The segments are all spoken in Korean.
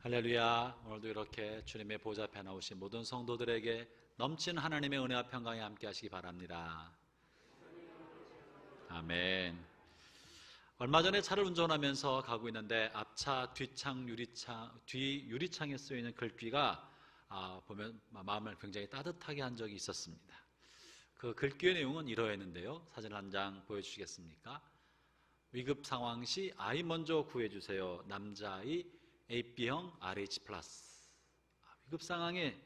할렐루야. 오늘도 이렇게 주님의 보좌 앞에 나오신 모든 성도들에게 넘치는 하나님의 은혜와 평강이 함께 하시기 바랍니다. 아멘. 얼마 전에 차를 운전하면서 가고 있는데 앞차 뒤 유리창에 쓰여있는 글귀가 보면 마음을 굉장히 따뜻하게 한 적이 있었습니다. 그 글귀의 내용은 이러했는데요. 사진 한 장 보여주시겠습니까? 위급 상황 시 아이 먼저 구해주세요. 남자아이 AB형 RH 플러스. 위급 상황에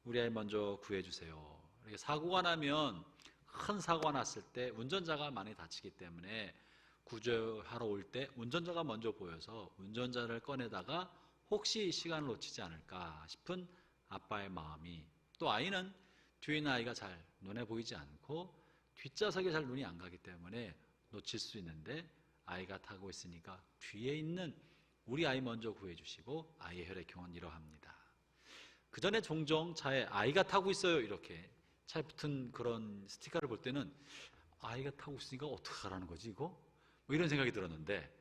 우리 아이 먼저 구해주세요. 이렇게 사고가 나면, 큰 사고가 났을 때 운전자가 많이 다치기 때문에 구조하러 올 때 운전자가 먼저 보여서 운전자를 꺼내다가 혹시 시간을 놓치지 않을까 싶은 아빠의 마음이, 또 아이는 뒤에 있는 아이가 잘 눈에 보이지 않고 뒷좌석에 잘 눈이 안 가기 때문에 놓칠 수 있는데, 아이가 타고 있으니까 뒤에 있는 우리 아이 먼저 구해주시고, 아이의 혈액형은 이러합니다. 그 전에 종종 차에 아이가 타고 있어요 이렇게 차에 붙은 그런 스티커를 볼 때는 아이가 타고 있으니까 어떡하라는 거지 이거? 뭐 이런 생각이 들었는데,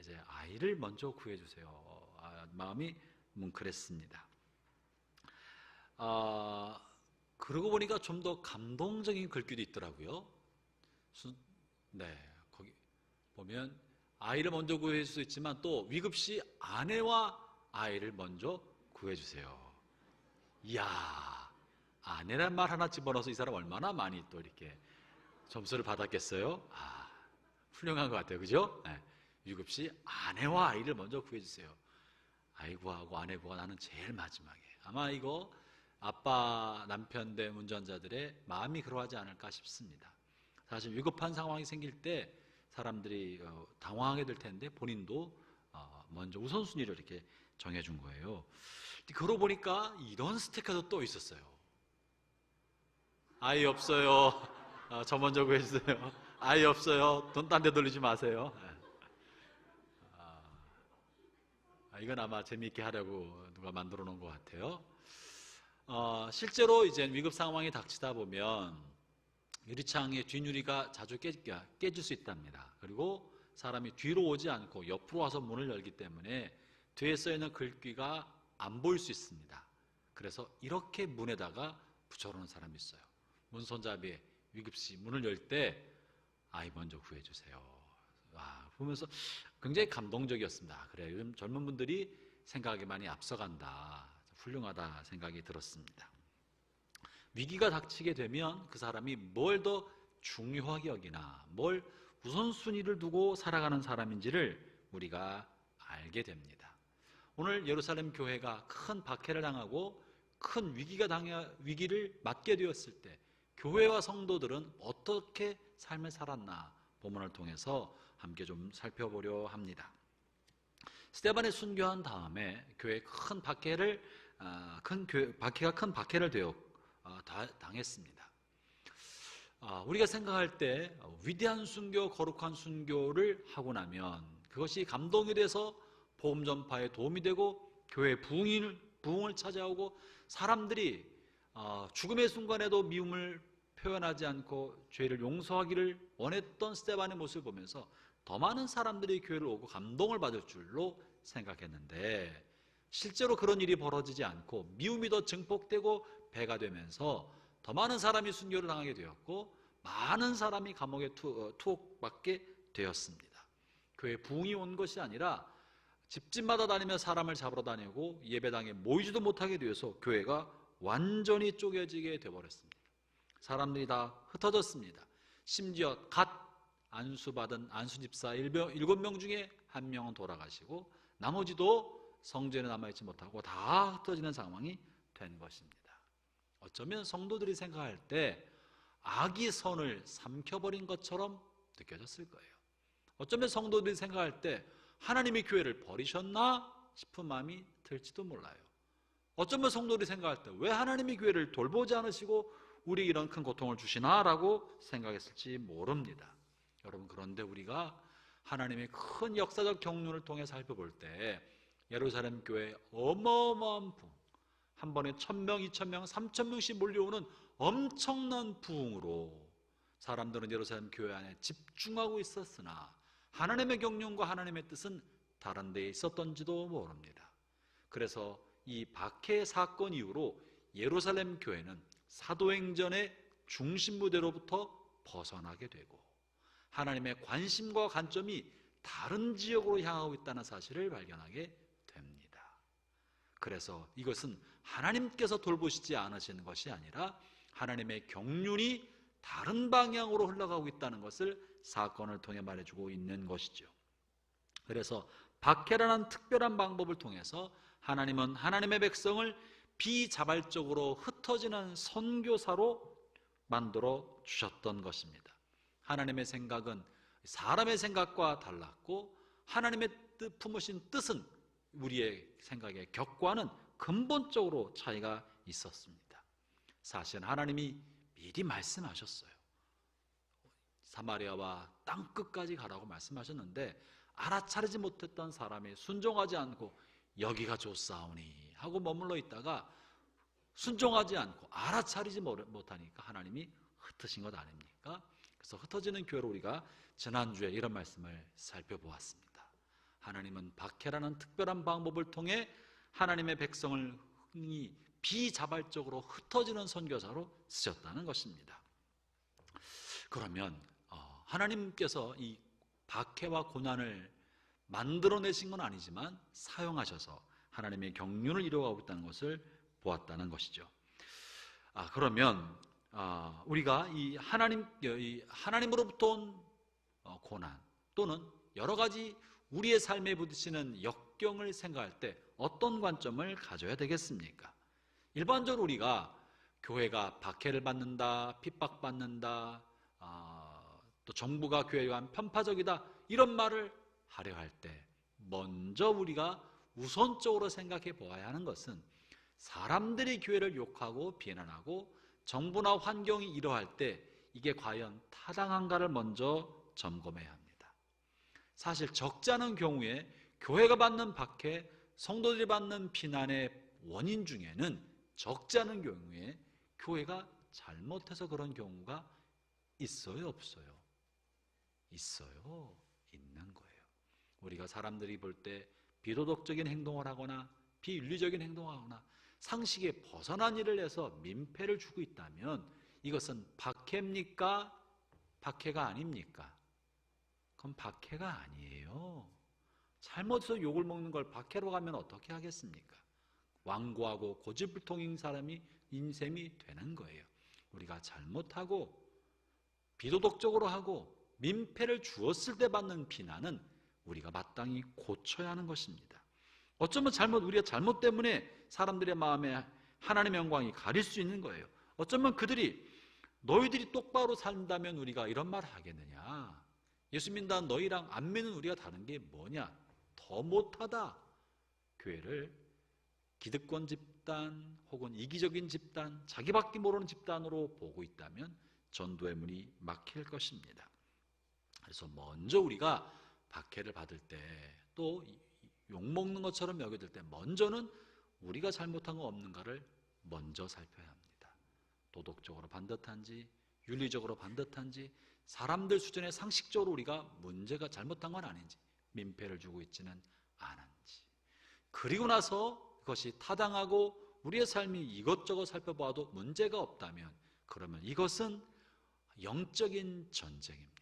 이제 아이를 먼저 구해주세요. 마음이 뭉클했습니다. 그러고 보니까 좀 더 감동적인 글귀도 있더라고요. 거기 보면 아이를 먼저 구해줄 수 있지만 또 위급시 아내와 아이를 먼저 구해주세요. 이야, 아내란 말 하나 집어넣어서 이 사람 얼마나 많이 또 이렇게 점수를 받았겠어요? 훌륭한 것 같아요. 그죠? 네. 위급시 아내와 아이를 먼저 구해주세요. 아이 구하고 아내 구하고 나는 제일 마지막에. 아마 이거 아빠, 남편 된 운전자들의 마음이 그러하지 않을까 싶습니다. 사실 위급한 상황이 생길 때 사람들이 당황하게 될 텐데 본인도 먼저 우선순위를 이렇게 정해준 거예요. 그러고 보니까 이런 스티커도 또 있었어요. 아이 없어요. 저 먼저 구해주세요. 아이 없어요. 돈 딴 데 돌리지 마세요. 이건 아마 재미있게 하려고 누가 만들어 놓은 것 같아요. 실제로 이제 위급 상황이 닥치다 보면 유리창의 뒷유리가 자주 깨질 수 있답니다. 그리고 사람이 뒤로 오지 않고 옆으로 와서 문을 열기 때문에 뒤에 써있는 글귀가 안 보일 수 있습니다. 그래서 이렇게 문에다가 붙여놓은 사람이 있어요. 문 손잡이에 위급시 문을 열 때 아이 먼저 구해주세요. 보면서 굉장히 감동적이었습니다. 그래, 요즘 젊은 분들이 생각이 많이 앞서간다, 훌륭하다 생각이 들었습니다. 위기가 닥치게 되면 그 사람이 뭘 더 중요하게 여기나, 뭘 우선순위를 두고 살아가는 사람인지를 우리가 알게 됩니다. 오늘 예루살렘 교회가 큰 박해를 당하고 큰 위기를 맞게 되었을 때 교회와 성도들은 어떻게 삶을 살았나 본문을 통해서 함께 좀 살펴보려 합니다. 스데반이 순교한 다음에 교회에 큰 박해가 큰 박해를 당했습니다. 우리가 생각할 때 위대한 순교, 거룩한 순교를 하고 나면 그것이 감동이 돼서 복음 전파에 도움이 되고 교회의 부흥을 찾아오고 사람들이 죽음의 순간에도 미움을 표현하지 않고 죄를 용서하기를 원했던 스데반의 모습을 보면서 더 많은 사람들이 교회를 오고 감동을 받을 줄로 생각했는데, 실제로 그런 일이 벌어지지 않고 미움이 더 증폭되고 배가 되면서 더 많은 사람이 순교를 당하게 되었고 많은 사람이 감옥에 투옥받게 되었습니다. 교회에 부흥이 온 것이 아니라 집집마다 다니며 사람을 잡으러 다니고 예배당에 모이지도 못하게 되어서 교회가 완전히 쪼개지게 되어버렸습니다. 사람들이 다 흩어졌습니다. 심지어 갓 안수받은 안수집사 7명 중에 1명은 돌아가시고 나머지도 성전에 남아있지 못하고 다 흩어지는 상황이 된 것입니다. 어쩌면 성도들이 생각할 때 악이 선을 삼켜버린 것처럼 느껴졌을 거예요. 어쩌면 성도들이 생각할 때 하나님이 교회를 버리셨나 싶은 마음이 들지도 몰라요. 어쩌면 성도들이 생각할 때 왜 하나님이 교회를 돌보지 않으시고 우리에게 이런 큰 고통을 주시나 라고 생각했을지 모릅니다. 여러분, 그런데 우리가 하나님의 큰 역사적 경륜을 통해 살펴볼 때 예루살렘 교회의 어마어마한 부흥, 한 번에 1000명, 2000명, 3000명씩 몰려오는 엄청난 부흥으로 사람들은 예루살렘 교회 안에 집중하고 있었으나 하나님의 경륜과 하나님의 뜻은 다른 데에 있었던지도 모릅니다. 그래서 이 박해 사건 이후로 예루살렘 교회는 사도행전의 중심 무대로부터 벗어나게 되고 하나님의 관심과 관점이 다른 지역으로 향하고 있다는 사실을 발견하게 됩니다. 그래서 이것은 하나님께서 돌보시지 않으시는 것이 아니라 하나님의 경륜이 다른 방향으로 흘러가고 있다는 것을 사건을 통해 말해주고 있는 것이죠. 그래서 박해라는 특별한 방법을 통해서 하나님은 하나님의 백성을 비자발적으로 흩어지는 선교사로 만들어 주셨던 것입니다. 하나님의 생각은 사람의 생각과 달랐고 하나님의 품으신 뜻은 우리의 생각의 격과는 근본적으로 차이가 있었습니다. 사실 하나님이 미리 말씀하셨어요. 사마리아와 땅끝까지 가라고 말씀하셨는데 알아차리지 못했던 사람이 순종하지 않고 여기가 좋사오니 하고 머물러 있다가 순종하지 않고 알아차리지 못하니까 하나님이 흩으신 것 아닙니까? 그래서 흩어지는 교회로 우리가 지난주에 이런 말씀을 살펴보았습니다. 하나님은 박해라는 특별한 방법을 통해 하나님의 백성을 흔히 비자발적으로 흩어지는 선교사로 쓰셨다는 것입니다. 그러면 하나님께서 이 박해와 고난을 만들어내신 건 아니지만 사용하셔서 하나님의 경륜을 이루어가고 있다는 것을 보았다는 것이죠. 그러면 우리가 이 하나님으로부터 온 고난 또는 여러 가지 우리의 삶에 부딪히는 역경을 생각할 때 어떤 관점을 가져야 되겠습니까? 일반적으로 우리가 교회가 박해를 받는다, 핍박받는다, 또 정부가 교회에 대한 편파적이다 이런 말을 하려 할 때 먼저 우리가 우선적으로 생각해 보아야 하는 것은 사람들이 교회를 욕하고 비난하고 정부나 환경이 이러할 때 이게 과연 타당한가를 먼저 점검해야 합니다. 사실 적지 않은 경우에 교회가 받는 박해, 성도들이 받는 비난의 원인 중에는 적지 않은 경우에 교회가 잘못해서 그런 경우가 있어요, 없어요? 있어요. 있는 거예요. 우리가 사람들이 볼 때 비도덕적인 행동을 하거나 비윤리적인 행동을 하거나 상식에 벗어난 일을 해서 민폐를 주고 있다면 이것은 박해입니까? 박해가 아닙니까? 그건 박해가 아니에요. 잘못해서 욕을 먹는 걸 박해로 가면 어떻게 하겠습니까? 완고하고 고집불통인 사람이 인셈이 되는 거예요. 우리가 잘못하고 비도덕적으로 하고 민폐를 주었을 때 받는 비난은 우리가 마땅히 고쳐야 하는 것입니다. 어쩌면 우리가 잘못 때문에 사람들의 마음에 하나님의 영광이 가릴 수 있는 거예요. 어쩌면 그들이 너희들이 똑바로 산다면 우리가 이런 말을 하겠느냐, 예수 믿는다는 너희랑 안 믿는 우리가 다른 게 뭐냐, 더 못하다. 교회를 기득권 집단 혹은 이기적인 집단, 자기밖에 모르는 집단으로 보고 있다면 전도의 문이 막힐 것입니다. 그래서 먼저 우리가 박해를 받을 때 또 욕먹는 것처럼 여겨질 때 먼저는 우리가 잘못한 거 없는가를 먼저 살펴야 합니다. 도덕적으로 반듯한지 윤리적으로 반듯한지 사람들 수준의 상식적으로 우리가 문제가 잘못한 건 아닌지 민폐를 주고 있지는 않은지, 그리고 나서 그것이 타당하고 우리의 삶이 이것저것 살펴봐도 문제가 없다면 그러면 이것은 영적인 전쟁입니다.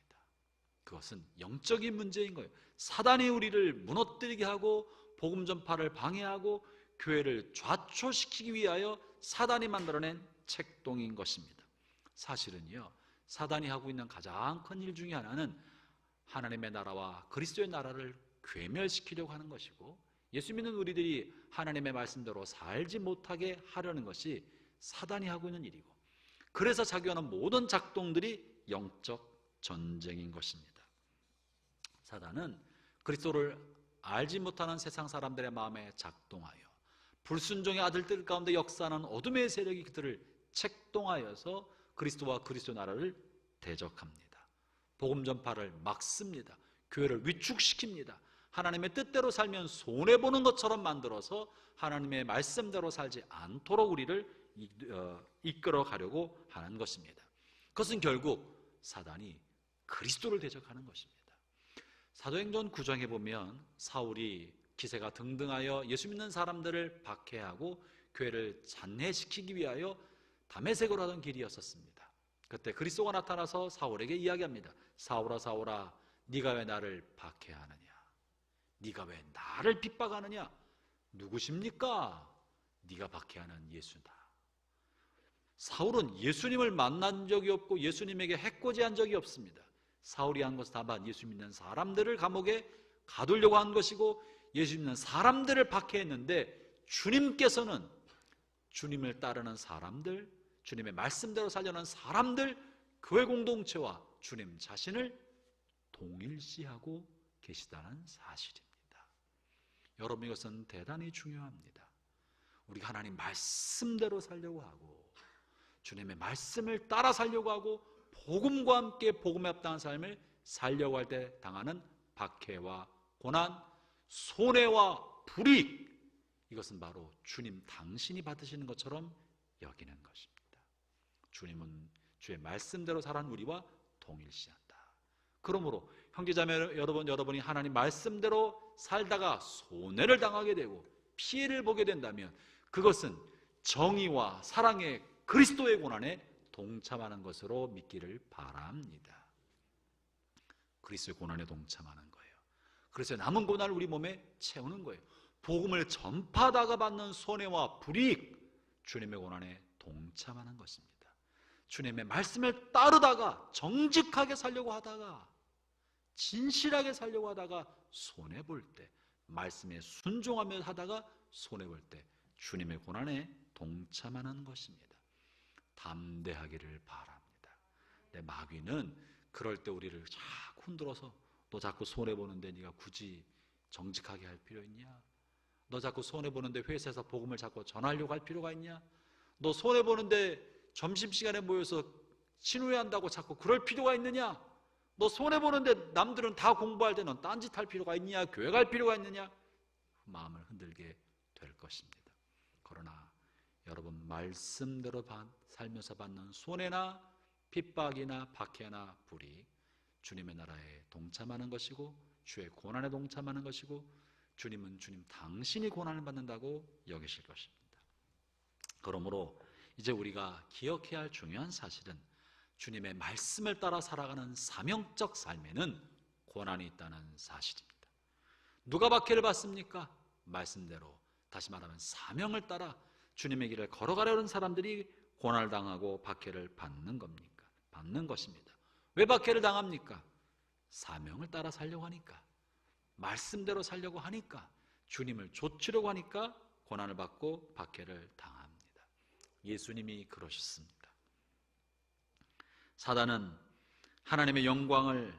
그것은 영적인 문제인 거예요. 사단이 우리를 무너뜨리게 하고 복음 전파를 방해하고 교회를 좌초시키기 위하여 사단이 만들어낸 책동인 것입니다. 사실은요, 사단이 하고 있는 가장 큰 일 중에 하나는 하나님의 나라와 그리스도의 나라를 괴멸시키려고 하는 것이고 예수 믿는 우리들이 하나님의 말씀대로 살지 못하게 하려는 것이 사단이 하고 있는 일이고, 그래서 작용하는 모든 작동들이 영적 전쟁인 것입니다. 사단은 그리스도를 알지 못하는 세상 사람들의 마음에 작동하여 불순종의 아들들 가운데 역사하는 어둠의 세력이 그들을 책동하여서 그리스도와 그리스도 나라를 대적합니다. 복음 전파를 막습니다. 교회를 위축시킵니다. 하나님의 뜻대로 살면 손해보는 것처럼 만들어서 하나님의 말씀대로 살지 않도록 우리를 이끌어 가려고 하는 것입니다. 그것은 결국 사단이 그리스도를 대적하는 것입니다. 사도행전 9장에 보면 사울이 기세가 등등하여 예수 믿는 사람들을 박해하고 교회를 잔해시키기 위하여 다메섹으로 하던 길이었었습니다. 그때 그리스도가 나타나서 사울에게 이야기합니다. 사울아 사울아, 네가 왜 나를 박해하느냐? 네가 왜 나를 핍박하느냐? 누구십니까? 네가 박해하는 예수다. 사울은 예수님을 만난 적이 없고 예수님에게 해코지한 적이 없습니다. 사울이 한 것은 다만 예수 믿는 사람들을 감옥에 가두려고 한 것이고 예수 믿는 사람들을 박해했는데, 주님께서는 주님을 따르는 사람들, 주님의 말씀대로 살려는 사람들, 교회 공동체와 주님 자신을 동일시하고 계시다는 사실입니다. 여러분, 이것은 대단히 중요합니다. 우리가 하나님 말씀대로 살려고 하고 주님의 말씀을 따라 살려고 하고 복음과 함께 복음에 합당한 삶을 살려고 할 때 당하는 박해와 고난, 손해와 불이익, 이것은 바로 주님 당신이 받으시는 것처럼 여기는 것입니다. 주님은 주의 말씀대로 살아가는 우리와 동일시한다. 그러므로 형제자매 여러분이 하나님 말씀대로 살다가 손해를 당하게 되고 피해를 보게 된다면 그것은 정의와 사랑의 그리스도의 고난에 동참하는 것으로 믿기를 바랍니다. 그리스도의 고난에 동참하는 거예요. 그래서 남은 고난을 우리 몸에 채우는 거예요. 복음을 전파하다가 받는 손해와 불이익, 주님의 고난에 동참하는 것입니다. 주님의 말씀을 따르다가 정직하게 살려고 하다가 진실하게 살려고 하다가 손해볼 때, 말씀에 순종하며 하다가 손해볼 때 주님의 고난에 동참하는 것입니다. 담대하기를 바랍니다. 내 마귀는 그럴 때 우리를 자꾸 흔들어서, 너 자꾸 손해보는데 네가 굳이 정직하게 할 필요 있냐? 너 자꾸 손해보는데 회사에서 복음을 자꾸 전하려고 할 필요가 있냐? 너 손해보는데 점심시간에 모여서 신우회한다고 자꾸 그럴 필요가 있느냐? 너 손해보는데 남들은 다 공부할 때 넌 딴짓 할 필요가 있냐? 교회 갈 필요가 있느냐? 마음을 흔들게 될 것입니다. 그러나 여러분, 말씀대로 살면서 받는 손해나 핍박이나 박해나 불이익, 주님의 나라에 동참하는 것이고 주의 고난에 동참하는 것이고 주님은 주님 당신이 고난을 받는다고 여기실 것입니다. 그러므로 이제 우리가 기억해야 할 중요한 사실은 주님의 말씀을 따라 살아가는 사명적 삶에는 고난이 있다는 사실입니다. 누가 박해를 받습니까? 말씀대로, 다시 말하면 사명을 따라 주님의 길을 걸어가려는 사람들이 고난을 당하고 박해를 받는 겁니까? 받는 것입니다. 왜 박해를 당합니까? 사명을 따라 살려고 하니까, 말씀대로 살려고 하니까, 주님을 좇으려고 하니까 고난을 받고 박해를 당합니다. 예수님이 그러셨습니다. 사단은 하나님의 영광을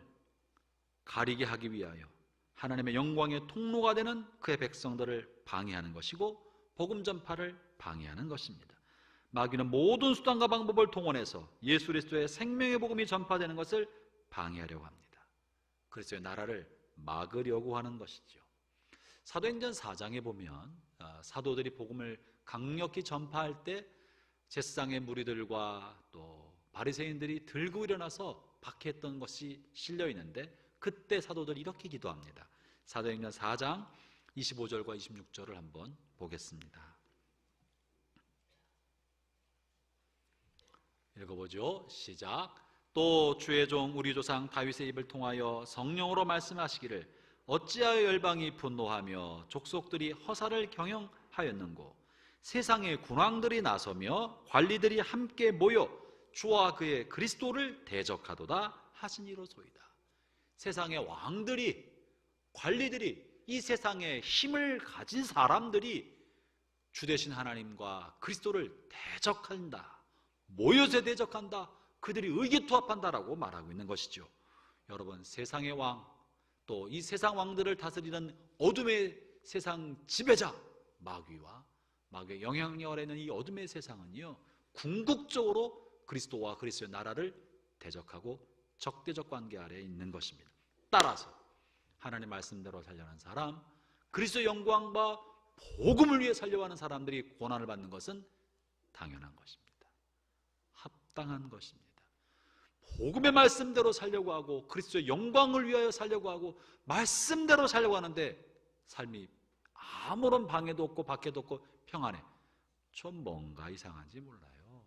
가리게 하기 위하여 하나님의 영광의 통로가 되는 그의 백성들을 방해하는 것이고 복음 전파를 방해하는 것입니다. 마귀는 모든 수단과 방법을 동원해서 예수 그리스도의 생명의 복음이 전파되는 것을 방해하려고 합니다. 그리스도의 나라를 막으려고 하는 것이죠. 사도행전 4장에 보면 사도들이 복음을 강력히 전파할 때 제사장의 무리들과 또 바리새인들이 들고 일어나서 박해했던 것이 실려 있는데, 그때 사도들이 이렇게 기도합니다. 사도행전 4장 25절과 26절을 한번 보겠습니다. 읽어보죠. 시작. 또 주의 종 우리 조상 다윗의 입을 통하여 성령으로 말씀하시기를 어찌하여 열방이 분노하며 족속들이 허사를 경영하였는고, 세상의 군왕들이 나서며 관리들이 함께 모여 주와 그의 그리스도를 대적하도다 하시니로소이다. 세상의 왕들이, 관리들이, 이 세상에 힘을 가진 사람들이 주 되신 하나님과 그리스도를 대적한다, 모여서 대적한다, 그들이 의기투합한다라고 말하고 있는 것이죠. 여러분, 세상의 왕, 또 이 세상 왕들을 다스리는 어둠의 세상 지배자 마귀와 마귀의 영향력 아래 있는 이 어둠의 세상은요, 궁극적으로 그리스도와 그리스도의 나라를 대적하고 적대적 관계 아래에 있는 것입니다. 따라서 하나님 말씀대로 살려는 사람, 그리스도의 영광과 복음을 위해 살려하는 사람들이 고난을 받는 것은 당연한 것입니다. 합당한 것입니다. 복음의 말씀대로 살려고 하고 그리스도의 영광을 위하여 살려고 하고 말씀대로 살려고 하는데 삶이 아무런 방해도 없고 박해도 없고 평안해. 좀 뭔가 이상한지 몰라요.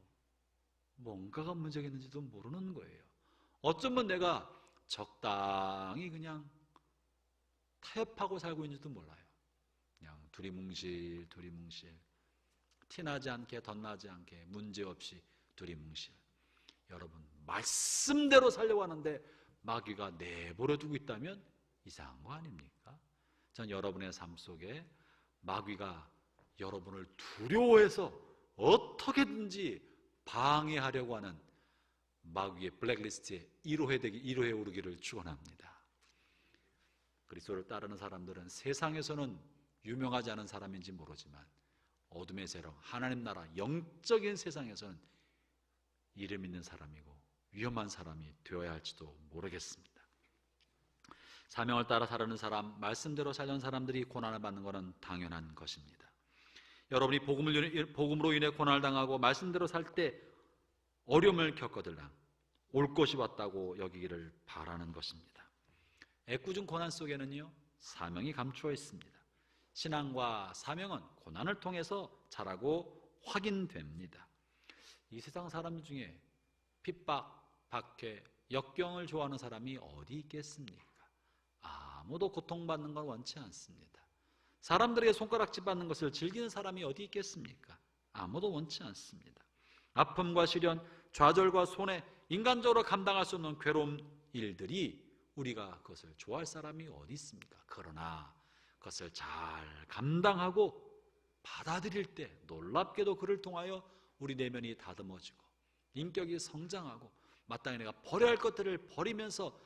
뭔가가 문제가 있는지도 모르는 거예요. 어쩌면 내가 적당히 그냥 타협하고 살고 있는지도 몰라요. 그냥 두리뭉실 티나지 않게 덧나지 않게 문제없이 두리뭉실. 여러분, 말씀대로 살려고 하는데 마귀가 내버려 두고 있다면 이상한 거 아닙니까? 전 여러분의 삶 속에 마귀가 여러분을 두려워해서 어떻게든지 방해하려고 하는 마귀의 블랙리스트에 1호에 오르기를 축원합니다. 그리스도를 따르는 사람들은 세상에서는 유명하지 않은 사람인지 모르지만 어둠의 세력, 하나님 나라 영적인 세상에서는 이름 있는 사람이고 위험한 사람이 되어야 할지도 모르겠습니다. 사명을 따라 살아가는 사람, 말씀대로 살려는 사람들이 고난을 받는 것은 당연한 것입니다. 여러분이 복음으로 인해 고난을 당하고 말씀대로 살 때 어려움을 겪어들라 올 것이 왔다고 여기기를 바라는 것입니다. 애꿎은 고난 속에는요, 사명이 감추어 있습니다. 신앙과 사명은 고난을 통해서 자라고 확인됩니다. 이 세상 사람 중에 핍박, 박해, 역경을 좋아하는 사람이 어디 있겠습니까? 아무도 고통받는 건 원치 않습니다. 사람들에게 손가락질 받는 것을 즐기는 사람이 어디 있겠습니까? 아무도 원치 않습니다. 아픔과 시련, 좌절과 손해, 인간적으로 감당할 수 없는 괴로운 일들이 우리가 그것을 좋아할 사람이 어디 있습니까? 그러나 그것을 잘 감당하고 받아들일 때 놀랍게도 그를 통하여 우리 내면이 다듬어지고 인격이 성장하고 마땅히 내가 버려야 할 것들을 버리면서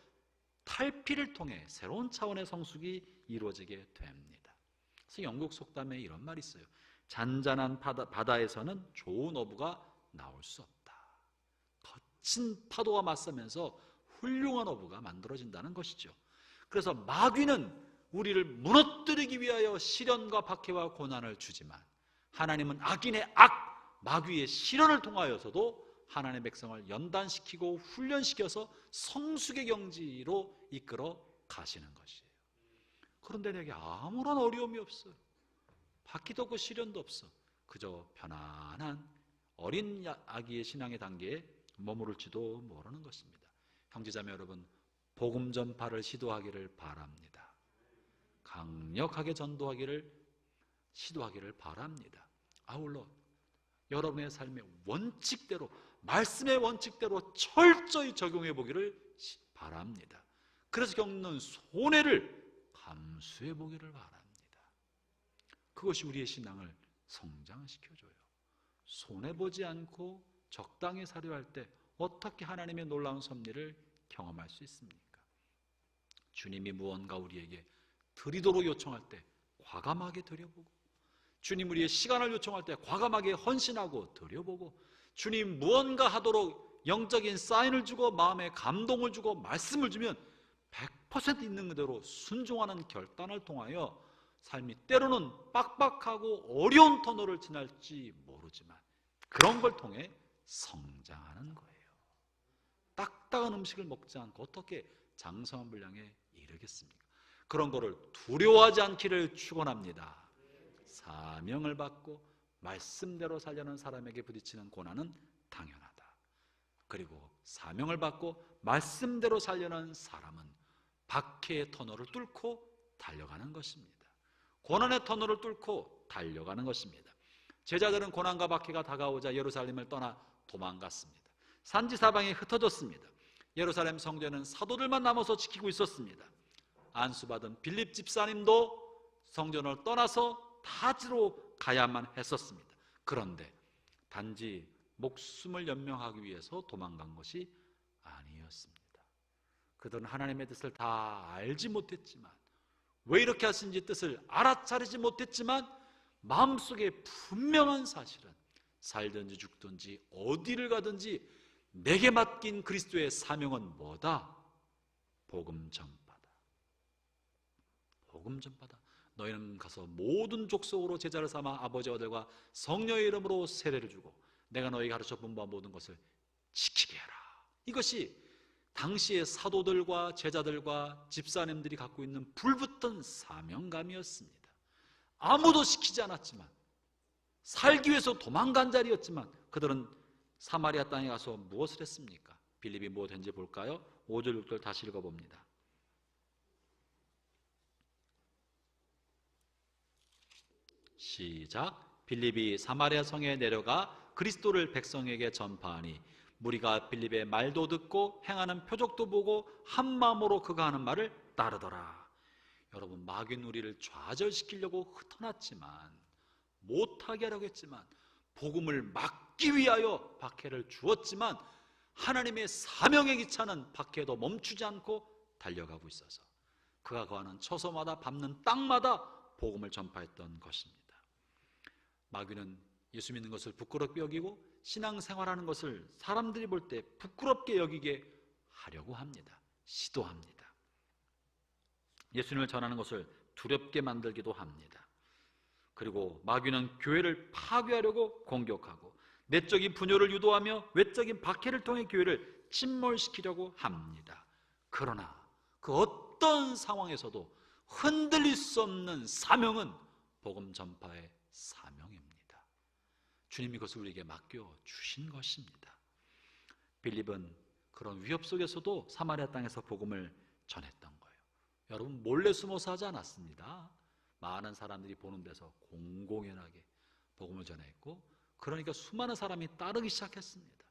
탈피를 통해 새로운 차원의 성숙이 이루어지게 됩니다. 그래서 영국 속담에 이런 말이 있어요. 잔잔한 바다에서는 좋은 어부가 나올 수 없다. 거친 파도와 맞서면서 훌륭한 어부가 만들어진다는 것이죠. 그래서 마귀는 우리를 무너뜨리기 위하여 시련과 박해와 고난을 주지만 하나님은 악인의 악, 마귀의 시련을 통하여서도 하나님의 백성을 연단시키고 훈련시켜서 성숙의 경지로 이끌어 가시는 것이에요. 그런데 내게 아무런 어려움이 없어요. 박해도 없고 시련도 없어. 그저 편안한 어린 아기의 신앙의 단계에 머무를지도 모르는 것입니다. 형제자매 여러분, 복음 전파를 시도하기를 바랍니다. 강력하게 전도하기를 시도하기를 바랍니다. 아울러 여러분의 삶의 원칙대로, 말씀의 원칙대로 철저히 적용해 보기를 바랍니다. 그래서 겪는 손해를 감수해 보기를 바랍니다. 그것이 우리의 신앙을 성장시켜줘요. 손해보지 않고 적당히 살려 할 때 어떻게 하나님의 놀라운 섭리를 경험할 수 있습니까? 주님이 무언가 우리에게 드리도록 요청할 때 과감하게 드려보고, 주님 우리의 시간을 요청할 때 과감하게 헌신하고 드려보고, 주님 무언가 하도록 영적인 사인을 주고 마음에 감동을 주고 말씀을 주면 100% 있는 그대로 순종하는 결단을 통하여 삶이 때로는 빡빡하고 어려운 터널을 지날지 모르지만 그런 걸 통해 성장하는 거예요. 딱딱한 음식을 먹지 않고 어떻게 장성한 분량에 이르겠습니까? 그런 거를 두려워하지 않기를 축원합니다. 사명을 받고 말씀대로 살려는 사람에게 부딪히는 고난은 당연하다. 그리고 사명을 받고 말씀대로 살려는 사람은 박해의 터널을 뚫고 달려가는 것입니다. 고난의 터널을 뚫고 달려가는 것입니다. 제자들은 고난과 박해가 다가오자 예루살렘을 떠나 도망갔습니다. 산지사방에 흩어졌습니다. 예루살렘 성전은 사도들만 남아서 지키고 있었습니다. 안수받은 빌립 집사님도 성전을 떠나서 타지로 가야만 했었습니다. 그런데 단지 목숨을 연명하기 위해서 도망간 것이 아니었습니다. 그들은 하나님의 뜻을 다 알지 못했지만, 왜 이렇게 하신지 뜻을 알아차리지 못했지만 마음속에 분명한 사실은 살든지 죽든지 어디를 가든지 내게 맡긴 그리스도의 사명은 뭐다? 복음 전파다. 복음 전파다. 너희는 가서 모든 족속으로 제자를 삼아 아버지와 아들과 성령의 이름으로 세례를 주고 내가 너희에게 가르쳐 분부한 모든 것을 지키게 하라. 이것이 당시의 사도들과 제자들과 집사님들이 갖고 있는 불붙은 사명감이었습니다. 아무도 시키지 않았지만, 살기 위해서 도망간 자리였지만 그들은 사마리아 땅에 가서 무엇을 했습니까? 빌립이 무엇 했는지 볼까요? 5절 6절 다시 읽어봅니다. 시작. 빌립이 사마리아 성에 내려가 그리스도를 백성에게 전파하니 무리가 빌립의 말도 듣고 행하는 표적도 보고 한 마음으로 그가 하는 말을 따르더라. 여러분, 마귀는 우리를 좌절시키려고 흩어놨지만, 못하게 하려고 했지만, 복음을 막기 위하여 박해를 주었지만 하나님의 사명의 기차는 박해도 멈추지 않고 달려가고 있어서 그가 거하는 처소마다 밟는 땅마다 복음을 전파했던 것입니다. 마귀는 예수 믿는 것을 부끄럽게 여기고 신앙생활하는 것을 사람들이 볼 때 부끄럽게 여기게 하려고 합니다. 시도합니다. 예수님을 전하는 것을 두렵게 만들기도 합니다. 그리고 마귀는 교회를 파괴하려고 공격하고 내적인 분열을 유도하며 외적인 박해를 통해 교회를 침몰시키려고 합니다. 그러나 그 어떤 상황에서도 흔들릴 수 없는 사명은 복음 전파의 사명입니다. 주님이 그것을 우리에게 맡겨주신 것입니다. 빌립은 그런 위협 속에서도 사마리아 땅에서 복음을 전했던 거예요. 여러분, 몰래 숨어서 하지 않았습니다. 많은 사람들이 보는 데서 공공연하게 복음을 전했고, 그러니까 수많은 사람이 따르기 시작했습니다.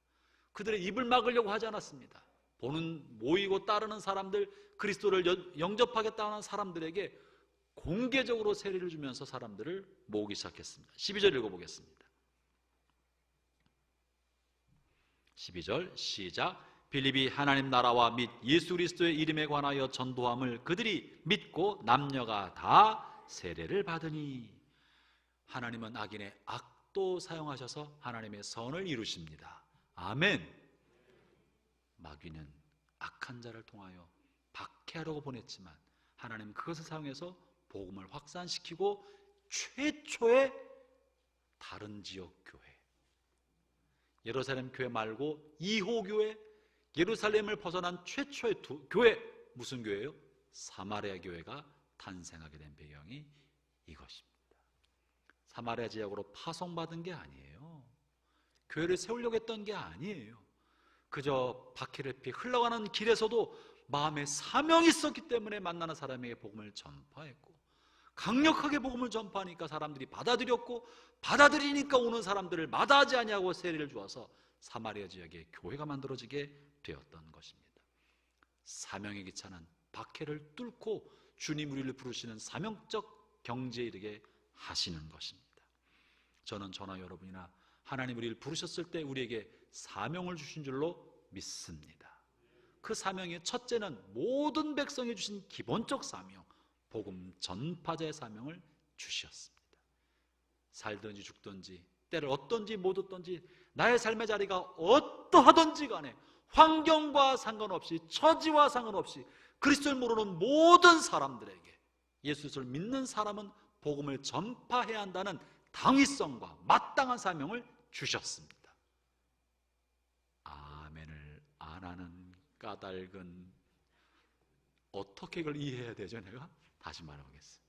그들의 입을 막으려고 하지 않았습니다. 모이고 따르는 사람들, 그리스도를 영접하겠다는 사람들에게 공개적으로 세례를 주면서 사람들을 모으기 시작했습니다. 12절 읽어보겠습니다. 12절 시작. 빌립이 하나님 나라와 및 예수 그리스도의 이름에 관하여 전도함을 그들이 믿고 남녀가 다 세례를 받으니. 하나님은 악인의 악도 사용하셔서 하나님의 선을 이루십니다. 아멘. 마귀는 악한 자를 통하여 박해하려고 보냈지만 하나님은 그것을 사용해서 복음을 확산시키고 최초의 다른 지역 교회, 예루살렘 교회 말고 2호 교회, 예루살렘을 벗어난 최초의 교회, 무슨 교회예요? 사마리아 교회가 탄생하게 된 배경이 이것입니다. 사마리아 지역으로 파송받은 게 아니에요. 교회를 세우려고 했던 게 아니에요. 그저 박해를 피해 흘러가는 길에서도 마음에 사명이 있었기 때문에 만나는 사람에게 복음을 전파했고, 강력하게 복음을 전파하니까 사람들이 받아들였고, 받아들이니까 오는 사람들을 마다하지 아니하고 세례를 주어서 사마리아 지역에 교회가 만들어지게 되었던 것입니다. 사명의 기차는 박해를 뚫고 주님 우리를 부르시는 사명적 경지에 이르게 하시는 것입니다. 저는 저나 여러분이나 하나님 우리를 부르셨을 때 우리에게 사명을 주신 줄로 믿습니다. 그 사명의 첫째는 모든 백성에 주신 기본적 사명, 복음 전파자의 사명을 주셨습니다. 살든지 죽든지, 때를 어떤지 못 어떤지, 나의 삶의 자리가 어떠하든지 간에 환경과 상관없이, 처지와 상관없이 그리스도를 모르는 모든 사람들에게, 예수를 믿는 사람은 복음을 전파해야 한다는 당위성과 마땅한 사명을 주셨습니다. 아멘을 안 하는 까닭은 어떻게 이걸 이해해야 되죠? 내가 다시 말해보겠습니다.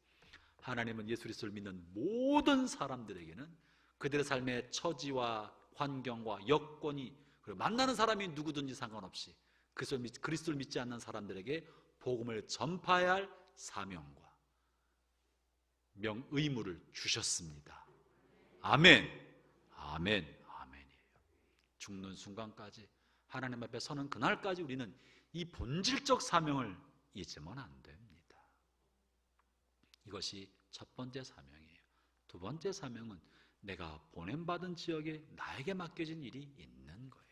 하나님은 예수 그리스도를 믿는 모든 사람들에게는 그들의 삶의 처지와 환경과 여건이, 그리고 만나는 사람이 누구든지 상관없이 그리스도를 믿지 않는 사람들에게 복음을 전파해야 할 사명과 의무를 주셨습니다. 아멘. 아멘. 아멘이에요. 죽는 순간까지, 하나님 앞에 서는 그날까지 우리는 이 본질적 사명을 잊으면 안 됩니다. 이것이 첫 번째 사명이에요. 두 번째 사명은 내가 보냄받은 지역에 나에게 맡겨진 일이 있는 거예요.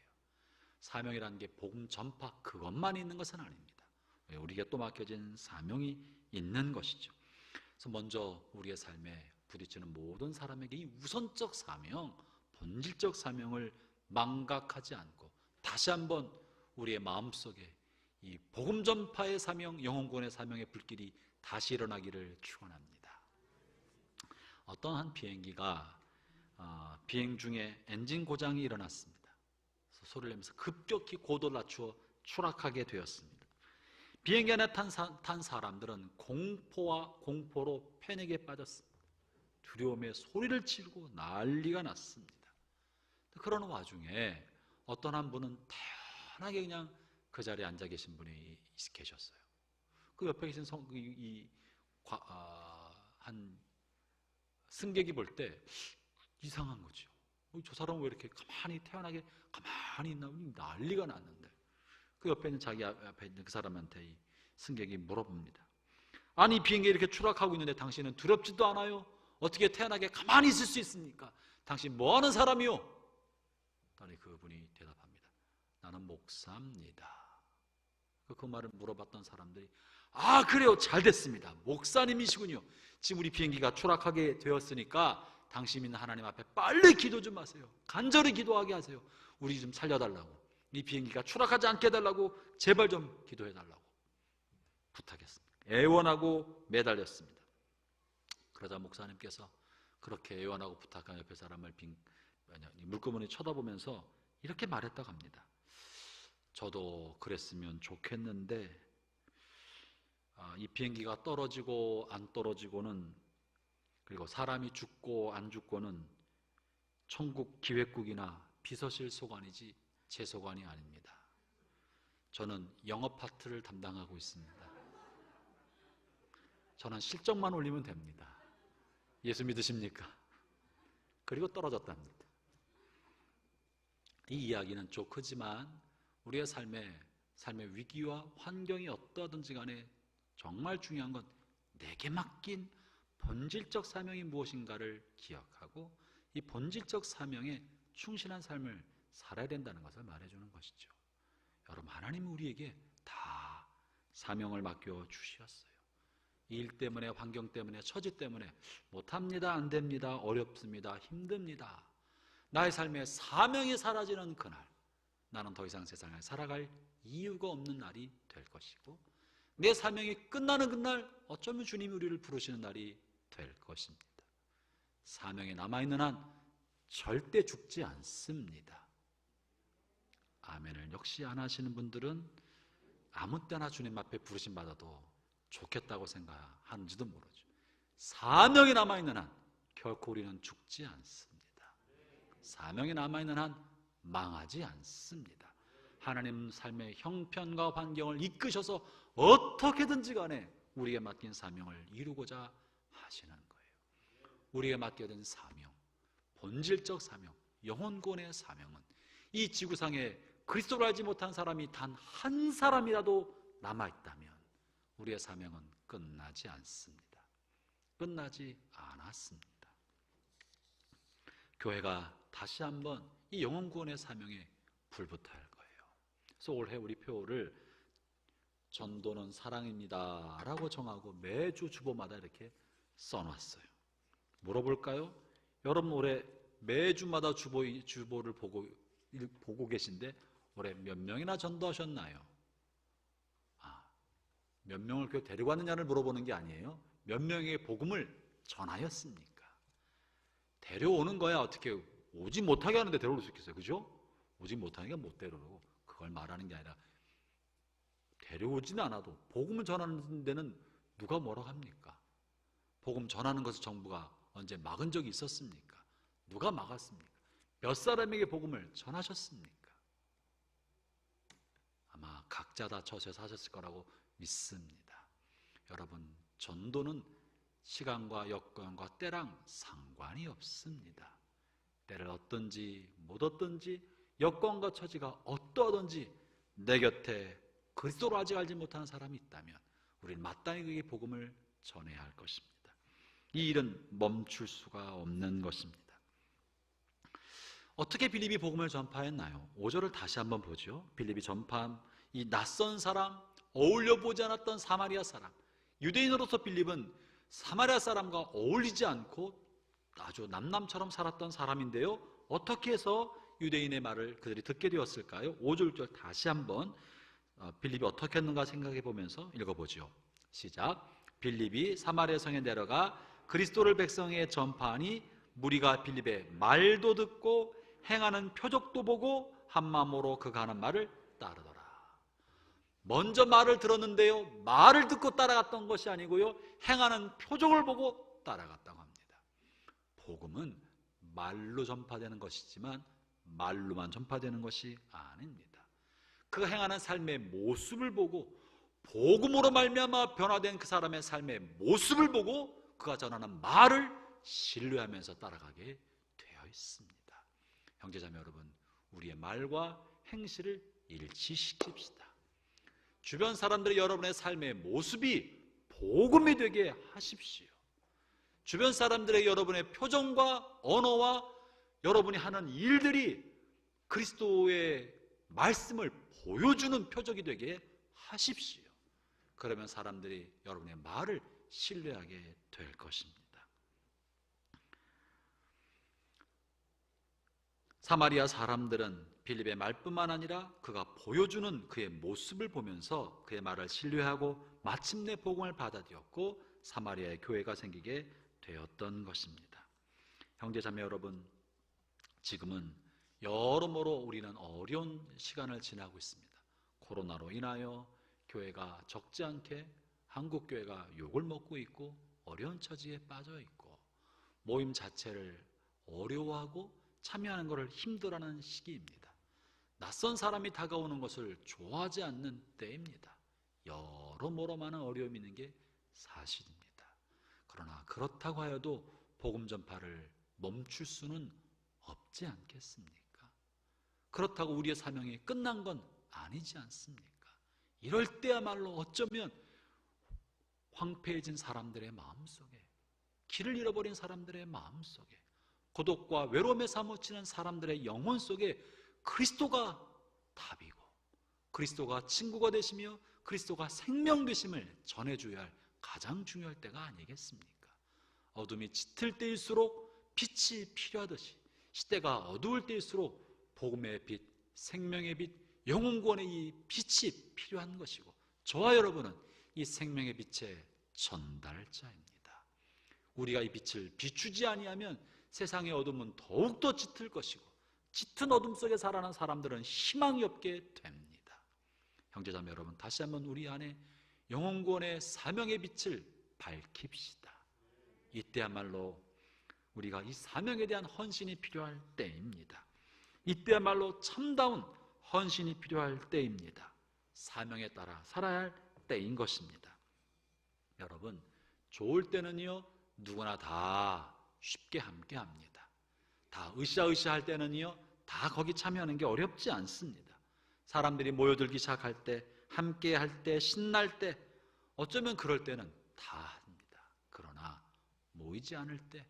사명이라는 게 복음 전파 그것만 있는 것은 아닙니다. 우리에게 또 맡겨진 사명이 있는 것이죠. 그래서 먼저 우리의 삶에 부딪히는 모든 사람에게 이 우선적 사명, 본질적 사명을 망각하지 않고 다시 한번 우리의 마음속에 이 복음 전파의 사명, 영혼구원의 사명의 불길이 다시 일어나기를 축원합니다. 어떤 한 비행기가 비행 중에 엔진 고장이 일어났습니다. 소리를 내면서 급격히 고도를 낮추어 추락하게 되었습니다. 비행기 안에 탄 사람들은 공포로 패닉에 빠졌습니다. 두려움에 소리를 지르고 난리가 났습니다. 그런 와중에 어떤 한 분은 태연하게 그냥 그 자리에 앉아 계신 분이 계셨어요. 그 옆에 계신 한 승객이 볼 때 이상한 거죠. 저 사람은 왜 이렇게 가만히 태연하게 가만히 있나, 난리가 났는데. 그 옆에 있는 자기 앞에 있는 그 사람한테 이 승객이 물어봅니다. 아니, 비행기에 이렇게 추락하고 있는데 당신은 두렵지도 않아요? 어떻게 태연하게 가만히 있을 수 있습니까? 당신 뭐 하는 사람이요? 아니, 그분이 대답합니다. 나는 목사입니다. 그 말을 물어봤던 사람들이, 아, 그래요, 잘 됐습니다. 목사님이시군요. 지금 우리 비행기가 추락하게 되었으니까 당신은 하나님 앞에 빨리 기도 좀 하세요. 간절히 기도하게 하세요. 우리 좀 살려달라고, 이 비행기가 추락하지 않게 해달라고 제발 좀 기도해달라고 부탁했습니다. 애원하고 매달렸습니다. 그러자 목사님께서 그렇게 애원하고 부탁한 옆에 사람을 물끄러미 쳐다보면서 이렇게 말했다고 합니다. 저도 그랬으면 좋겠는데 이 비행기가 떨어지고 안 떨어지고는, 그리고 사람이 죽고 안 죽고는 천국 기획국이나 비서실 소관이지 제 소관이 아닙니다. 저는 영업 파트를 담당하고 있습니다. 저는 실적만 올리면 됩니다. 예수 믿으십니까? 그리고 떨어졌답니다. 이 이야기는 좀 크지만 우리의 삶의 위기와 환경이 어떠하든지 간에 정말 중요한 건 내게 맡긴 본질적 사명이 무엇인가를 기억하고 이 본질적 사명에 충실한 삶을 살아야 된다는 것을 말해주는 것이죠. 여러분, 하나님은 우리에게 다 사명을 맡겨 주셨어요. 일 때문에, 환경 때문에, 처지 때문에 못합니다, 안 됩니다, 어렵습니다, 힘듭니다. 나의 삶에 사명이 사라지는 그날, 나는 더 이상 세상에 살아갈 이유가 없는 날이 될 것이고, 내 사명이 끝나는 그날 어쩌면 주님이 우리를 부르시는 날이 될 것입니다. 사명이 남아있는 한 절대 죽지 않습니다. 아멘을 역시 안 하시는 분들은 아무 때나 주님 앞에 부르심 받아도 좋겠다고 생각하는지도 모르죠. 사명이 남아있는 한 결코 우리는 죽지 않습니다. 사명이 남아있는 한 망하지 않습니다. 하나님 삶의 형편과 환경을 이끄셔서 어떻게든지 간에 우리에게 맡긴 사명을 이루고자 하시는 거예요. 우리에게 맡겨진 사명, 본질적 사명, 영혼구원의 사명은 이 지구상에 그리스도를 알지 못한 사람이 단 한 사람이라도 남아있다면 우리의 사명은 끝나지 않습니다. 끝나지 않았습니다. 교회가 다시 한번 이 영혼구원의 사명에 불붙어야 할 거예요. 그래서 올해 우리 표를 전도는 사랑입니다 라고 정하고 매주 주보마다 이렇게 써놨어요. 물어볼까요? 여러분, 올해 매주마다 주보를 보고 계신데 올해 몇 명이나 전도하셨나요? 몇 명을 교회 데리고 왔느냐를 물어보는 게 아니에요. 몇 명에게 복음을 전하였습니까? 데려오는 거야 어떻게 오지 못하게 하는데 데려올 수 있겠어요? 그죠? 오지 못하니까 못 데려오고, 그걸 말하는 게 아니라 데려오지는 않아도 복음을 전하는 데는 누가 뭐라고 합니까? 복음 전하는 것을 정부가 언제 막은 적이 있었습니까? 누가 막았습니까? 몇 사람에게 복음을 전하셨습니까? 아마 각자 다 처소에서 하셨을 거라고 믿습니다. 여러분, 전도는 시간과 여건과 때랑 상관이 없습니다. 때를 얻든지 못 얻든지, 여건과 처지가 어떠하든지 내 곁에 그리스도를 아직 알지 못하는 사람이 있다면 우리는 마땅히 그에게 복음을 전해야 할 것입니다. 이 일은 멈출 수가 없는 것입니다. 어떻게 빌립이 복음을 전파했나요? 5절을 다시 한번 보죠. 빌립이 전파한 이 낯선 사람, 어울려 보지 않았던 사마리아 사람, 유대인으로서 빌립은 사마리아 사람과 어울리지 않고 아주 남남처럼 살았던 사람인데요, 어떻게 해서 유대인의 말을 그들이 듣게 되었을까요? 5절 다시 한번 빌립이 어떻게 했는가 생각해 보면서 읽어보죠. 시작. 빌립이 사마리아 성에 내려가 그리스도를 백성에게 전파하니 무리가 빌립의 말도 듣고 행하는 표적도 보고 한 마음으로 그가 하는 말을 따르더라. 먼저 말을 들었는데요, 말을 듣고 따라갔던 것이 아니고요, 행하는 표적을 보고 따라갔다고 합니다. 복음은 말로 전파되는 것이지만 말로만 전파되는 것이 아닙니다. 그가 행하는 삶의 모습을 보고 복음으로 말미암아 변화된 그 사람의 삶의 모습을 보고 그가 전하는 말을 신뢰하면서 따라가게 되어 있습니다. 형제자매 여러분, 우리의 말과 행실을 일치시킵시다. 주변 사람들이 여러분의 삶의 모습이 복음이 되게 하십시오. 주변 사람들의 여러분의 표정과 언어와 여러분이 하는 일들이 그리스도의 말씀을 보여주는 표적이 되게 하십시오. 그러면 사람들이 여러분의 말을 신뢰하게 될 것입니다. 사마리아 사람들은 빌립의 말뿐만 아니라 그가 보여주는 그의 모습을 보면서 그의 말을 신뢰하고 마침내 복음을 받아들였고 사마리아의 교회가 생기게 되었던 것입니다. 형제자매 여러분, 지금은 여러모로 우리는 어려운 시간을 지나고 있습니다. 코로나로 인하여 교회가 적지 않게 한국 교회가 욕을 먹고 있고 어려운 처지에 빠져 있고 모임 자체를 어려워하고 참여하는 것을 힘들어하는 시기입니다. 낯선 사람이 다가오는 것을 좋아하지 않는 때입니다. 여러모로 많은 어려움이 있는 게 사실입니다. 그러나 그렇다고 하여도 복음 전파를 멈출 수는 없지 않겠습니까? 그렇다고 우리의 사명이 끝난 건 아니지 않습니까? 이럴 때야말로 어쩌면 황폐해진 사람들의 마음속에, 길을 잃어버린 사람들의 마음속에, 고독과 외로움에 사무치는 사람들의 영혼 속에 그리스도가 답이고 그리스도가 친구가 되시며 그리스도가 생명 되심을 전해줘야 할 가장 중요할 때가 아니겠습니까? 어둠이 짙을 때일수록 빛이 필요하듯이 시대가 어두울 때일수록 복음의 빛, 생명의 빛, 영혼 구원의 이 빛이 필요한 것이고 저와 여러분은 이 생명의 빛의 전달자입니다. 우리가 이 빛을 비추지 아니하면 세상의 어둠은 더욱더 짙을 것이고 짙은 어둠 속에 살아가는 사람들은 희망이 없게 됩니다. 형제자매 여러분, 다시 한번 우리 안에 영혼 구원의 사명의 빛을 밝힙시다. 이때야말로 우리가 이 사명에 대한 헌신이 필요할 때입니다. 이때야말로 참다운 헌신이 필요할 때입니다. 사명에 따라 살아야 할 때인 것입니다. 여러분, 좋을 때는요 누구나 다 쉽게 함께 합니다. 다 으쌰으쌰 할 때는요 다 거기 참여하는 게 어렵지 않습니다. 사람들이 모여들기 시작할 때, 함께 할 때, 신날 때, 어쩌면 그럴 때는 다 합니다. 그러나 모이지 않을 때,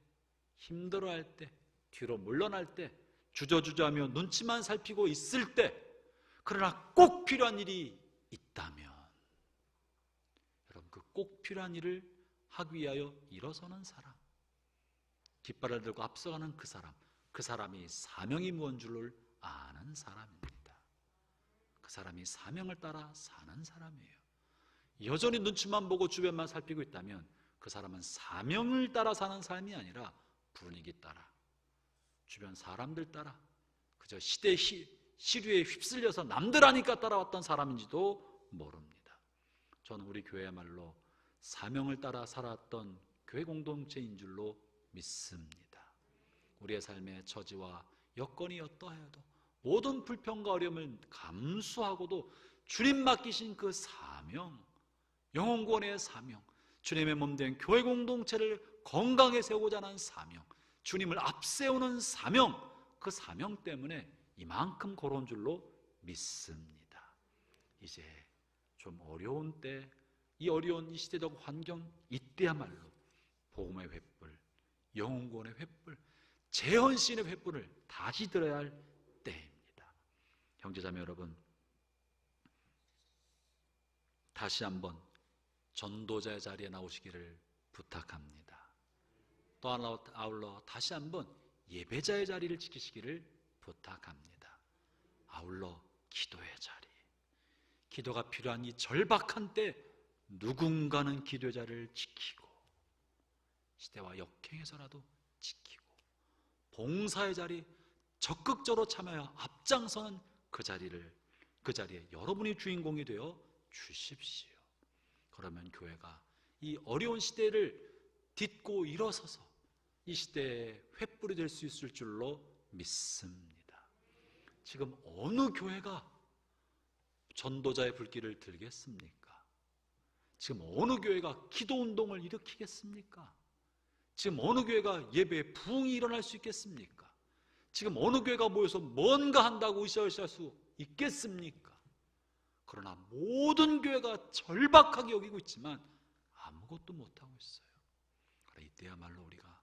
힘들어할 때, 뒤로 물러날 때, 주저주저하며 눈치만 살피고 있을 때, 그러나 꼭 필요한 일이 있다면 여러분, 그 꼭 필요한 일을 하기 위하여 일어서는 사람, 깃발을 들고 앞서가는 그 사람이 사명이 무언 줄을 아는 사람입니다. 그 사람이 사명을 따라 사는 사람이에요. 여전히 눈치만 보고 주변만 살피고 있다면 그 사람은 사명을 따라 사는 삶이 아니라 분위기 따라, 주변 사람들 따라, 그저 시대의 시류에 휩쓸려서 남들 하니까 따라왔던 사람인지도 모릅니다. 저는 우리 교회야말로 사명을 따라 살았던 교회 공동체인 줄로 믿습니다. 우리의 삶의 처지와 여건이 어떠하여도 모든 불평과 어려움을 감수하고도 주님 맡기신 그 사명, 영혼구원의 사명, 주님의 몸된 교회 공동체를 건강히 세우고자 하는 사명, 주님을 앞세우는 사명, 그 사명 때문에 이만큼 걸어온 줄로 믿습니다. 이제 좀 어려운 때, 이 어려운 이 시대적 환경, 이때야말로 복음의 횃불, 영혼구원의 횃불, 재헌신의 횃불을 다시 들어야 할 때입니다. 형제자매 여러분, 다시 한번 전도자의 자리에 나오시기를 부탁합니다. 또 아울러 다시 한번 예배자의 자리를 지키시기를 부탁합니다. 아울러 기도의 자리, 기도가 필요한 이 절박한 때 누군가는 기도의 자리를 지키고 시대와 역행해서라도 지키고 봉사의 자리 적극적으로 참여하여 앞장서는 그 자리에 여러분이 주인공이 되어 주십시오. 그러면 교회가 이 어려운 시대를 딛고 일어서서 이 시대에 횃불이 될 수 있을 줄로 믿습니다. 지금 어느 교회가 전도자의 불길을 들겠습니까? 지금 어느 교회가 기도운동을 일으키겠습니까? 지금 어느 교회가 예배에 부흥이 일어날 수 있겠습니까? 지금 어느 교회가 모여서 뭔가 한다고 으쌰으쌰할 수 있겠습니까? 그러나 모든 교회가 절박하게 여기고 있지만 아무것도 못하고 있어요. 그러나 이때야말로 우리가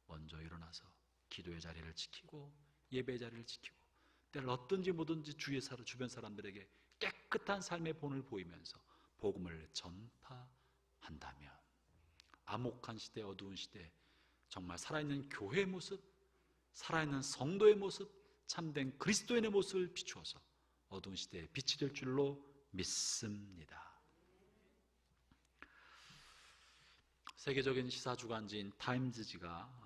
먼저 일어나서 기도의 자리를 지키고 예배의 자리를 지키고 때를 얻든지 뭐든지 주변 사람들에게 깨끗한 삶의 본을 보이면서 복음을 전파한다면 암흑한 시대, 어두운 시대, 정말 살아있는 교회의 모습, 살아있는 성도의 모습, 참된 그리스도인의 모습을 비추어서 어두운 시대에 빛이 될 줄로 믿습니다. 세계적인 시사주간지인 타임즈지가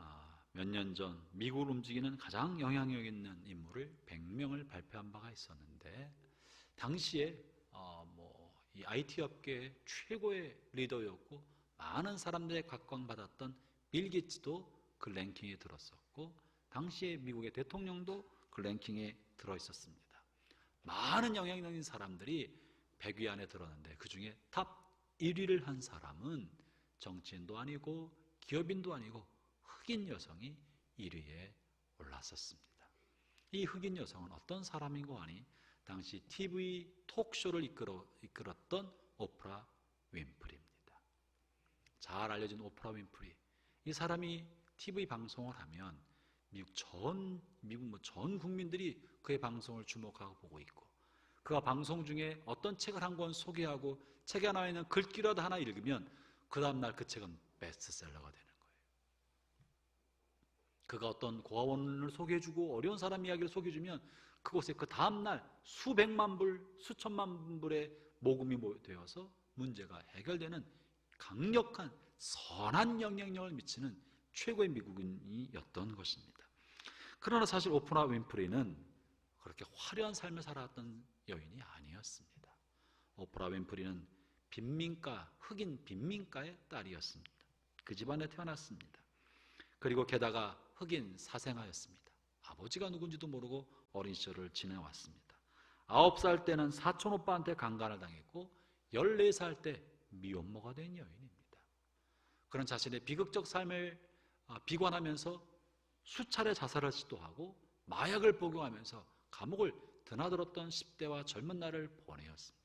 몇 년 전 미국을 움직이는 가장 영향력 있는 인물을 100명을 발표한 바가 있었는데, 당시에 이 IT 업계의 최고의 리더였고 많은 사람들의 각광받았던 빌 게이츠도 그 랭킹에 들었었고, 당시에 미국의 대통령도 그 랭킹에 들어있었습니다. 많은 영향력 있는 사람들이 100위 안에 들었는데 그 중에 탑 1위를 한 사람은 정치인도 아니고 기업인도 아니고 흑인 여성이 1위에 올랐었습니다. 이 흑인 여성은 어떤 사람인고 하니 당시 TV 톡쇼를 이끌었던 오프라 윈프리입니다. 잘 알려진 오프라 윈프리, 이 사람이 TV 방송을 하면 미국 전 국민들이 그의 방송을 주목하고 보고 있고, 그가 방송 중에 어떤 책을 한 권 소개하고 책에 나와 있는 글귀라도 하나 읽으면 그 다음날 그 책은 베스트셀러가 되는 거예요. 그가 어떤 고아원을 소개해주고 어려운 사람 이야기를 소개해주면 그곳에 그 다음날 수백만 불, 수천만 불의 모금이 되어서 문제가 해결되는 강력한 선한 영향력을 미치는 최고의 미국인이었던 것입니다. 그러나 사실 오프라 윈프리는 그렇게 화려한 삶을 살아왔던 여인이 아니었습니다. 오프라 윈프리는 흑인 빈민가의 딸이었습니다. 그 집안에 태어났습니다. 그리고 게다가 흑인 사생아였습니다. 아버지가 누군지도 모르고 어린 시절을 지내왔습니다. 9살 때는 사촌 오빠한테 강간을 당했고 14살 때 미혼모가 된 여인입니다. 그런 자신의 비극적 삶을 비관하면서 수차례 자살을 시도하고 마약을 복용하면서 감옥을 드나들었던 10대와 젊은 날을 보내었습니다.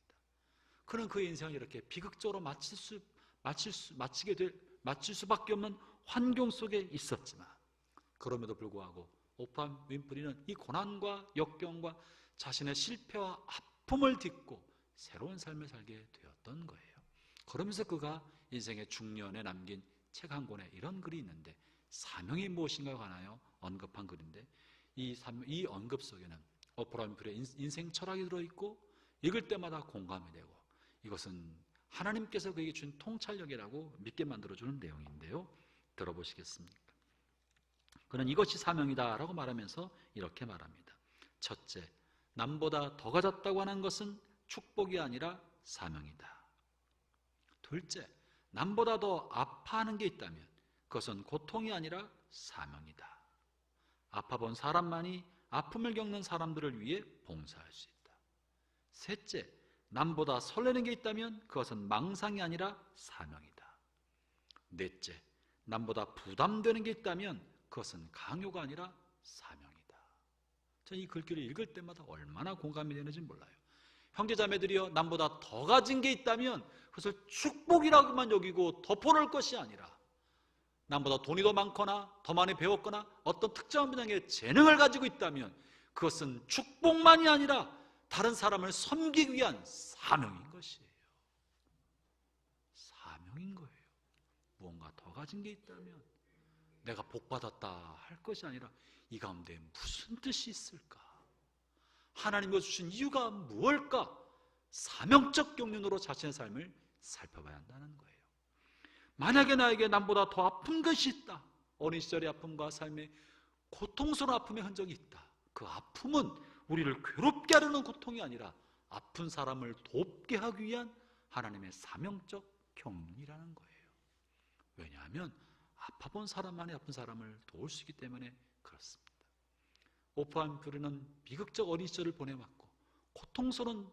그는 그의 인생을 이렇게 비극적으로 마칠 수밖에 없는 환경 속에 있었지만, 그럼에도 불구하고 오프라 윈프리는 이 고난과 역경과 자신의 실패와 아픔을 딛고 새로운 삶을 살게 되었던 거예요. 그러면서 그가 인생의 중년에 남긴 책 한 권에 이런 글이 있는데, 사명이 무엇인가에 관하여 언급한 글인데, 이 언급 속에는 오프라 윈프리의 인생 철학이 들어있고 읽을 때마다 공감이 되고, 이것은 하나님께서 그에게 준 통찰력이라고 믿게 만들어주는 내용인데요, 들어보시겠습니까? 그는 이것이 사명이다 라고 말하면서 이렇게 말합니다. 첫째, 남보다 더 가졌다고 하는 것은 축복이 아니라 사명이다. 둘째, 남보다 더 아파하는 게 있다면 그것은 고통이 아니라 사명이다. 아파본 사람만이 아픔을 겪는 사람들을 위해 봉사할 수 있다. 셋째, 남보다 설레는 게 있다면 그것은 망상이 아니라 사명이다. 넷째, 남보다 부담되는 게 있다면 그것은 강요가 아니라 사명이다. 저는 이 글귀를 읽을 때마다 얼마나 공감이 되는지 몰라요. 형제자매들이여, 남보다 더 가진 게 있다면 그것을 축복이라고만 여기고 덮어놓을 것이 아니라, 남보다 돈이 더 많거나 더 많이 배웠거나 어떤 특정한 분야의 재능을 가지고 있다면 그것은 축복만이 아니라 다른 사람을 섬기기 위한 사명인 것이에요. 사명인 거예요. 무언가 더 가진 게 있다면 내가 복받았다 할 것이 아니라 이 가운데 무슨 뜻이 있을까? 하나님이 주신 이유가 무엇일까? 사명적 경륜으로 자신의 삶을 살펴봐야 한다는 거예요. 만약에 나에게 남보다 더 아픈 것이 있다, 어린 시절의 아픔과 삶의 고통스러운 아픔의 흔적이 있다, 그 아픔은 우리를 괴롭게 하려는 고통이 아니라 아픈 사람을 돕게 하기 위한 하나님의 사명적 경륜이라는 거예요. 왜냐하면 아파본 사람만이 아픈 사람을 도울 수 있기 때문에 그렇습니다. 오프한 뷰리는 비극적 어린 시절을 보내왔고 고통스러운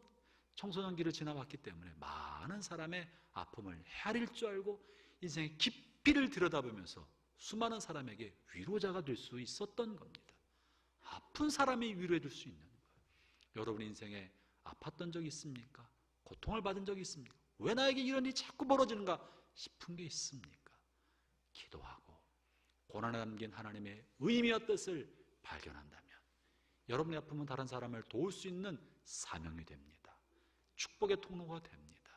청소년기를 지나왔기 때문에 많은 사람의 아픔을 헤아릴 줄 알고 인생의 깊이를 들여다보면서 수많은 사람에게 위로자가 될 수 있었던 겁니다. 아픈 사람이 위로해 줄 수 있는 거예요. 여러분 인생에 아팠던 적이 있습니까? 고통을 받은 적이 있습니까? 왜 나에게 이런 일이 자꾸 벌어지는가 싶은 게 있습니까? 기도하고 고난에 담긴 하나님의 의미와 뜻을 발견한다면 여러분의 아픔은 다른 사람을 도울 수 있는 사명이 됩니다. 축복의 통로가 됩니다.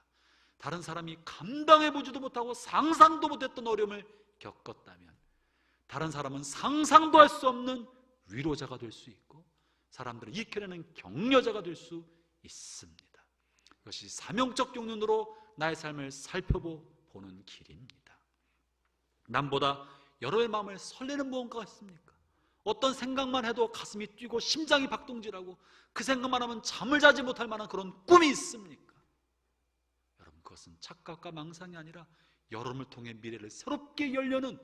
다른 사람이 감당해보지도 못하고 상상도 못했던 어려움을 겪었다면 다른 사람은 상상도 할 수 없는 위로자가 될 수 있고 사람들을 이끌어내는 격려자가 될 수 있습니다. 이것이 사명적 경륜으로 나의 삶을 살펴보는 길입니다. 남보다 여러분의 마음을 설레는 무언가가 있습니까? 어떤 생각만 해도 가슴이 뛰고 심장이 박동질하고 그 생각만 하면 잠을 자지 못할 만한 그런 꿈이 있습니까? 여러분 그것은 착각과 망상이 아니라 여러분을 통해 미래를 새롭게 열려는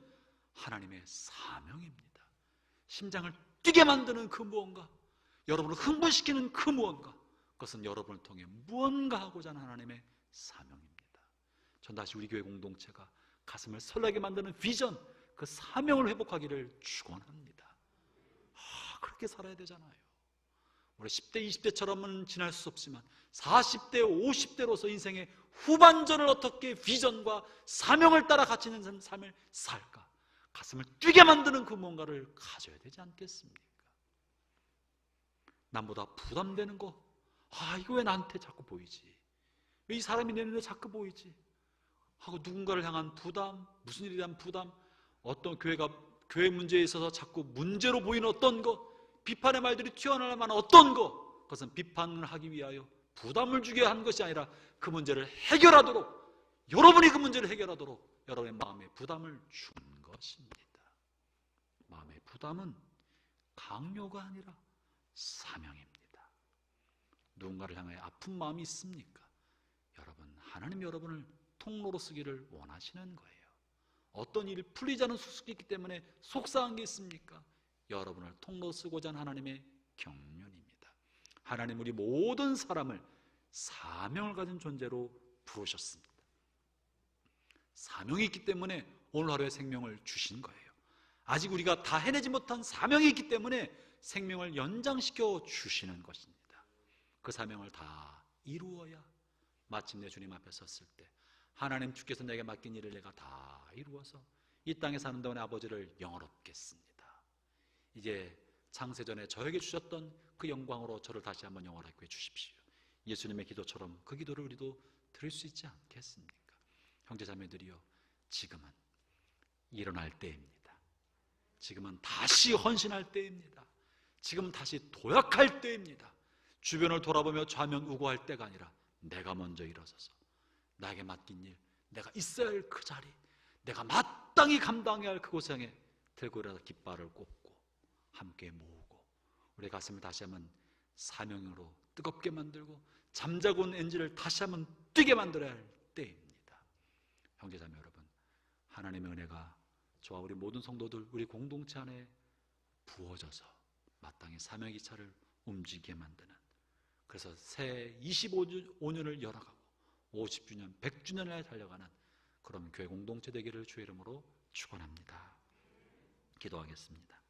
하나님의 사명입니다. 심장을 뛰게 만드는 그 무언가, 여러분을 흥분시키는 그 무언가, 그것은 여러분을 통해 무언가 하고자 하는 하나님의 사명입니다. 전 다시 우리 교회 공동체가 가슴을 설레게 만드는 비전, 그 사명을 회복하기를 축원합니다. 그렇게 살아야 되잖아요. 우리 10대, 20대처럼은 지날 수 없지만 40대, 50대로서 인생의 후반전을 어떻게 비전과 사명을 따라 같이 있는 삶을 살까? 가슴을 뛰게 만드는 그 뭔가를 가져야 되지 않겠습니까? 남보다 부담되는 거, 이거 왜 나한테 자꾸 보이지? 왜 이 사람이 내 눈에 자꾸 보이지? 하고 누군가를 향한 부담, 무슨 일에 대한 부담, 어떤 교회 문제에 있어서 자꾸 문제로 보이는 어떤 것, 비판의 말들이 튀어나올 만한 어떤 것, 그것은 비판을 하기 위하여 부담을 주게 한 것이 아니라 그 문제를 해결하도록, 여러분이 그 문제를 해결하도록 여러분의 마음에 부담을 준 것입니다. 마음의 부담은 강요가 아니라 사명입니다. 누군가를 향해 아픈 마음이 있습니까? 여러분, 하나님 여러분을 통로로 쓰기를 원하시는 거예요. 어떤 일이 풀리지 않은 수수께끼 때문에 속상한 게 있습니까? 여러분을 통로 쓰고자 하는 하나님의 경륜입니다. 하나님 우리 모든 사람을 사명을 가진 존재로 부르셨습니다. 사명이 있기 때문에 오늘 하루의 생명을 주신 거예요. 아직 우리가 다 해내지 못한 사명이 있기 때문에 생명을 연장시켜 주시는 것입니다. 그 사명을 다 이루어야 마침내 주님 앞에 섰을 때 하나님 주께서 내게 맡긴 일을 내가 다 이루어서 이 땅에 사는 동안의 아버지를 영화롭겠습니다. 이제 창세전에 저에게 주셨던 그 영광으로 저를 다시 한번 영화롭게 해주십시오. 예수님의 기도처럼 그 기도를 우리도 드릴 수 있지 않겠습니까? 형제자매들이여, 지금은 일어날 때입니다. 지금은 다시 헌신할 때입니다. 지금은 다시 도약할 때입니다. 주변을 돌아보며 좌면우고할 때가 아니라 내가 먼저 일어서서 나에게 맡긴 일, 내가 있어야 할 그 자리, 내가 마땅히 감당해야 할 그곳에 향해 들고 일어나서 깃발을 꽂고 함께 모으고 우리 가슴을 다시 한번 사명으로 뜨겁게 만들고 잠자고 온 엔진을 다시 한번 뛰게 만들어야 할 때입니다. 형제자매 여러분, 하나님의 은혜가 저와 우리 모든 성도들, 우리 공동체 안에 부어져서 마땅히 사명 기차를 움직이게 만드는, 그래서 새 25년을 열어가고 50주년, 100주년에 달려가는 그런 교회 공동체 되기를 주의 이름으로 축원합니다. 기도하겠습니다.